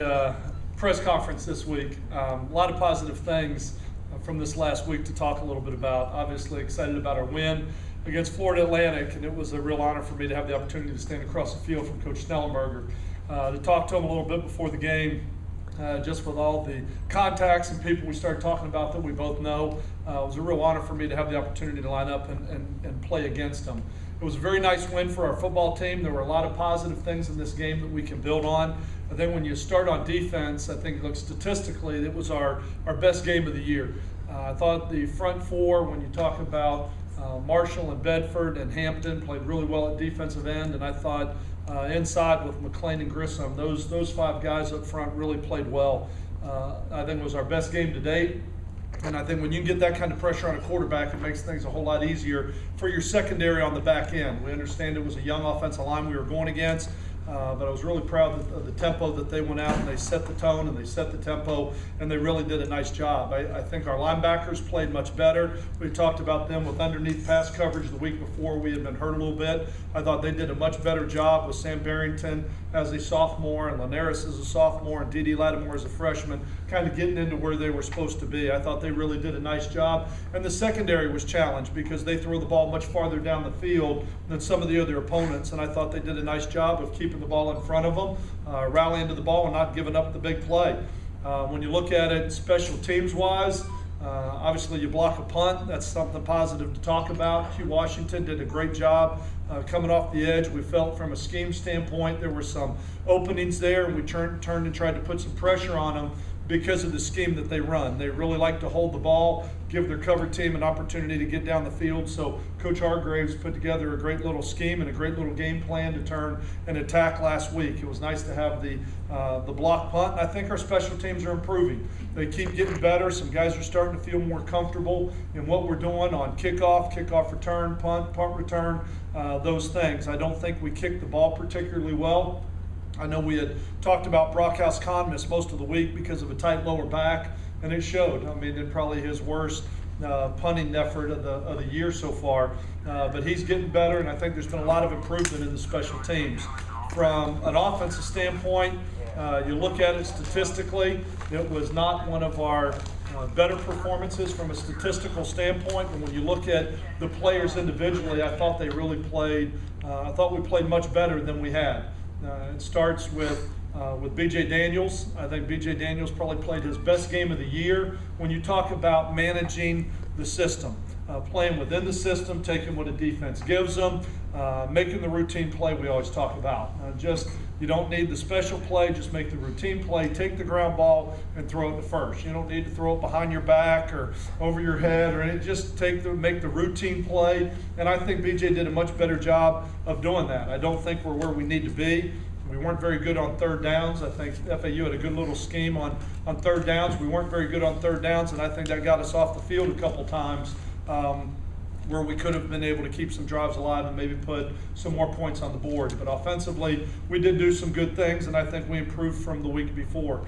Press conference this week. A lot of positive things from this last week to talk a little bit about. Obviously excited about our win against Florida Atlantic, and it was a real honor for me to have the opportunity to stand across the field from Coach Snellenberger, to talk to him a little bit before the game, just with all the contacts and people we started talking about that we both know. It was a real honor for me to have the opportunity to line up and play against them. It was a very nice win for our football team. There were a lot of positive things in this game that we can build on. I think when you start on defense, I think statistically it was our best game of the year. I thought the front four, when you talk about Marshall and Bedford and Hampton, played really well at defensive end, and I thought inside with McLean and Grissom, those five guys up front really played well. I think it was our best game to date. And I think when you get that kind of pressure on a quarterback, it makes things a whole lot easier for your secondary on the back end. We understand it was a young offensive line we were going against, but I was really proud of the tempo that they went out and they set the tone and they set the tempo, and they really did a nice job. I think our linebackers played much better. We talked about them with underneath pass coverage the week before. We had been hurt a little bit. I thought they did a much better job with Sam Barrington as a sophomore and Linares as a sophomore and D.D. Lattimore as a freshman, kind of getting into where they were supposed to be. I thought they really did a nice job. And the secondary was challenged because they throw the ball much farther down the field than some of the other opponents, and I thought they did a nice job of keeping the ball in front of them, rallying to the ball and not giving up the big play. When you look at it special teams wise, obviously you block a punt. That's something positive to talk about. Hugh Washington did a great job coming off the edge. We felt from a scheme standpoint there were some openings there, and we turned and tried to put some pressure on them because of the scheme that they run. They really like to hold the ball, give their cover team an opportunity to get down the field. So Coach Hargraves put together a great little scheme and a great little game plan to turn and attack last week. It was nice to have the block punt, and I think our special teams are improving. They keep getting better. Some guys are starting to feel more comfortable in what we're doing on kickoff return, punt return, those things. I don't think we kicked the ball particularly well. I know we had talked about Brockhouse Khan missed most of the week because of a tight lower back, and it showed. I mean, it's probably his worst punting effort of the year so far, but he's getting better, and I think there's been a lot of improvement in the special teams. From an offensive standpoint, you look at it statistically, it was not one of our better performances from a statistical standpoint, and when you look at the players individually, I thought they really played, I thought we played much better than we had. It starts with B.J. Daniels. I think B.J. Daniels probably played his best game of the year. When you talk about managing the system, playing within the system, taking what a defense gives them, making the routine play we always talk about. You don't need the special play, just make the routine play, take the ground ball and throw it to first. You don't need to throw it behind your back or over your head or anything. Just make the routine play, and I think BJ did a much better job of doing that. I don't think we're where we need to be. We weren't very good on third downs. I think FAU had a good little scheme on third downs. We weren't very good on third downs, and I think that got us off the field a couple times where we could have been able to keep some drives alive and maybe put some more points on the board. But offensively, we did do some good things, and I think we improved from the week before.